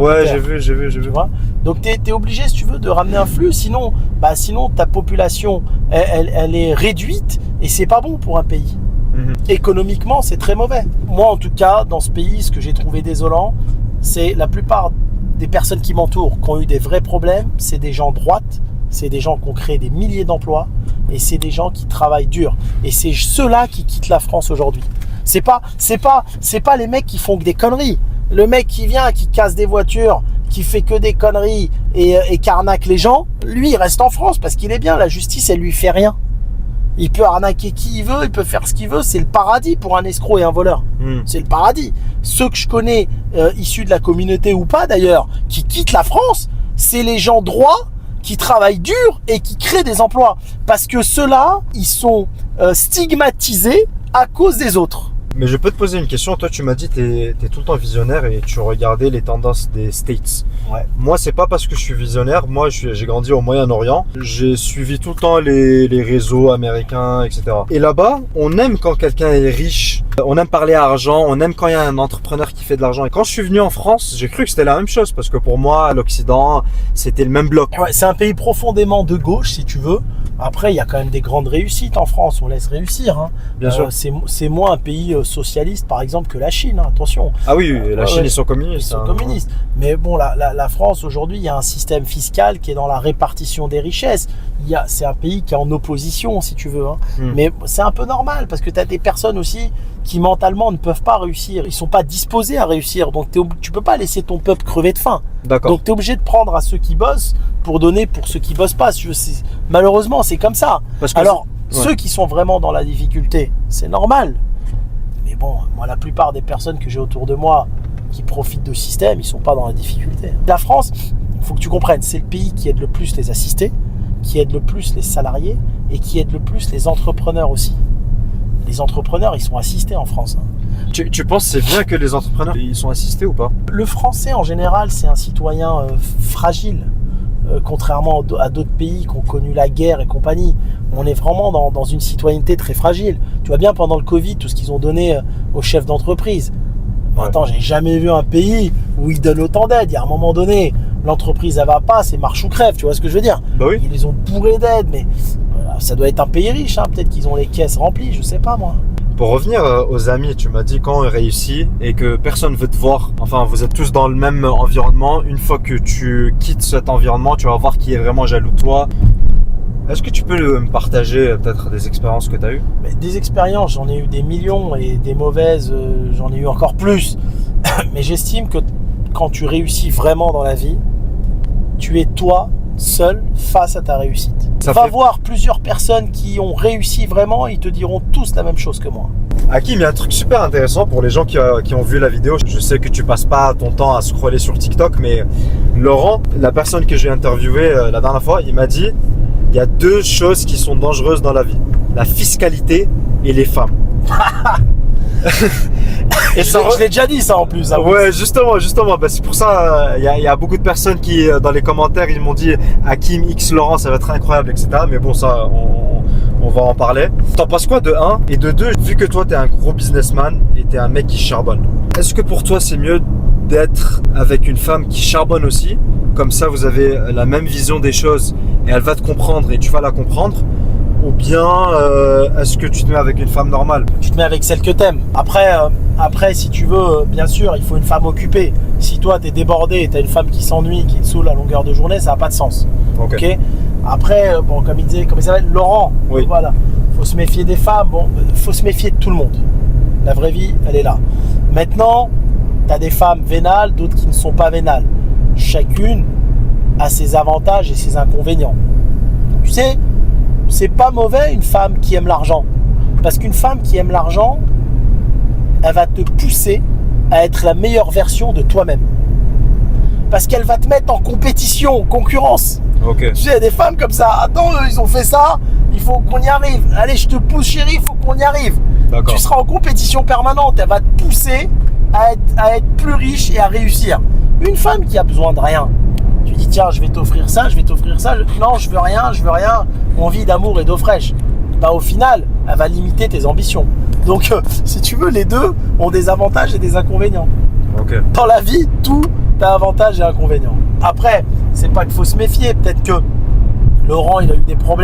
Ouais, j'ai vu. Tu vois. Donc, tu es obligé, si tu veux, de ramener un flux. Sinon, ta population, elle est réduite et c'est pas bon pour un pays. Économiquement, c'est très mauvais. Moi, en tout cas, dans ce pays, ce que j'ai trouvé désolant, c'est la plupart des personnes qui m'entourent qui ont eu des vrais problèmes, c'est des gens de droite, c'est des gens qui ont créé des milliers d'emplois et c'est des gens qui travaillent dur. Et c'est ceux-là qui quittent la France aujourd'hui. C'est pas les mecs qui font que des conneries. Le mec qui vient, qui casse des voitures, qui fait que des conneries et qui arnaque les gens, lui, il reste en France parce qu'il est bien. La justice, elle lui fait rien. Il peut arnaquer qui il veut, il peut faire ce qu'il veut. C'est le paradis pour un escroc et un voleur. C'est le paradis. Ceux que je connais, issus de la communauté ou pas d'ailleurs, qui quittent la France, c'est les gens droits qui travaillent dur et qui créent des emplois. Parce que ceux-là, ils sont stigmatisés à cause des autres. Mais je peux te poser une question. Toi, tu m'as dit que t'es tout le temps visionnaire et tu regardais les tendances des States. Ouais. Moi, c'est pas parce que je suis visionnaire. Moi, j'ai grandi au Moyen-Orient. J'ai suivi tout le temps les réseaux américains, etc. Et là-bas, on aime quand quelqu'un est riche. On aime parler argent. On aime quand il y a un entrepreneur qui fait de l'argent. Et quand je suis venu en France, j'ai cru que c'était la même chose. Parce que pour moi, l'Occident, c'était le même bloc. Ouais, c'est un pays profondément de gauche, si tu veux. Après, il y a quand même des grandes réussites en France. On laisse réussir. Hein. Bien sûr. C'est moins un pays socialiste, par exemple, que la Chine. Hein. Attention. Ah oui, la Chine, ils sont communistes. Ils sont communistes. Mais bon, la France, aujourd'hui, il y a un système fiscal qui est dans la répartition des richesses. C'est un pays qui est en opposition, si tu veux. Hein. Mais c'est un peu normal parce que tu as des personnes aussi qui, mentalement, ne peuvent pas réussir. Ils ne sont pas disposés à réussir. Donc, tu ne peux pas laisser ton peuple crever de faim. D'accord. Donc, tu es obligé de prendre à ceux qui bossent pour donner pour ceux qui bossent pas. Malheureusement, c'est comme ça. Alors, ceux qui sont vraiment dans la difficulté, c'est normal. Mais bon, moi, la plupart des personnes que j'ai autour de moi qui profitent de ce système, ils sont pas dans la difficulté. La France, il faut que tu comprennes, c'est le pays qui aide le plus les assistés, qui aide le plus les salariés et qui aide le plus les entrepreneurs aussi. Les entrepreneurs, ils sont assistés en France. Hein. Tu penses que c'est bien que les entrepreneurs ils sont assistés ou pas? Le Français, en général, c'est un citoyen fragile. Contrairement à d'autres pays qui ont connu la guerre et compagnie, on est vraiment dans une citoyenneté très fragile. Tu vois bien pendant le Covid, tout ce qu'ils ont donné aux chefs d'entreprise. Ouais. Attends, j'ai jamais vu un pays où ils donnent autant d'aide. Il y a un moment donné, l'entreprise elle va pas, c'est marche ou crève, tu vois ce que je veux dire? Bah oui. Ils les ont bourrés d'aide, mais ça doit être un pays riche, hein. Peut-être qu'ils ont les caisses remplies, je sais pas moi. Pour revenir aux amis, tu m'as dit quand on réussit et que personne veut te voir, enfin vous êtes tous dans le même environnement, une fois que tu quittes cet environnement, tu vas voir qui est vraiment jaloux de toi. Est-ce que tu peux me partager peut-être des expériences que tu as eues? Mais des expériences, j'en ai eu des millions et des mauvaises, j'en ai eu encore plus. Mais j'estime que quand tu réussis vraiment dans la vie, tu es toi seul face à ta réussite. Va voir plusieurs personnes qui ont réussi vraiment, ils te diront tous la même chose que moi. Hakim, il y a un truc super intéressant pour les gens qui ont vu la vidéo. Je sais que tu passes pas ton temps à scroller sur TikTok, mais Laurent, la personne que j'ai interviewée la dernière fois, il m'a dit il y a deux choses qui sont dangereuses dans la vie, la fiscalité et les femmes. Et je l'ai déjà dit ça en plus. Hein. Ouais, justement. Bah, c'est pour ça, il y a beaucoup de personnes qui, dans les commentaires, ils m'ont dit Hakim X Laurent, ça va être incroyable, etc. Mais bon, ça, on va en parler. T'en penses quoi de 1? Et de 2, vu que toi, t'es un gros businessman et t'es un mec qui charbonne, est-ce que pour toi, c'est mieux d'être avec une femme qui charbonne aussi? Comme ça, vous avez la même vision des choses et elle va te comprendre et tu vas la comprendre. Ou bien est-ce que tu te mets avec une femme normale? Tu te mets avec celle que t'aimes. Après, si tu veux, bien sûr, il faut une femme occupée. Si toi, t'es débordé et t'as une femme qui s'ennuie, qui te saoule à longueur de journée, ça n'a pas de sens. Ok. Après, bon, comme il s'appelle Laurent, oui. Voilà. Faut se méfier des femmes. Bon, faut se méfier de tout le monde. La vraie vie, elle est là. Maintenant, t'as des femmes vénales, d'autres qui ne sont pas vénales. Chacune a ses avantages et ses inconvénients. Tu sais, c'est pas mauvais une femme qui aime l'argent. Parce qu'une femme qui aime l'argent, elle va te pousser à être la meilleure version de toi-même. Parce qu'elle va te mettre en compétition, en concurrence. Okay. Tu sais, des femmes comme ça, attends, eux, ils ont fait ça, il faut qu'on y arrive. Allez, je te pousse chérie, il faut qu'on y arrive. Tu seras en compétition permanente, elle va te pousser à être plus riche et à réussir. Une femme qui a besoin de rien, tu dis tiens, je vais t'offrir ça, non, je veux rien, envie d'amour et d'eau fraîche. Bah, au final, elle va limiter tes ambitions. Donc, si tu veux, les deux ont des avantages et des inconvénients. Okay. Dans la vie, tout t'as avantages et inconvénients. Après, c'est pas qu'il faut se méfier. Peut-être que Laurent, il a eu des problèmes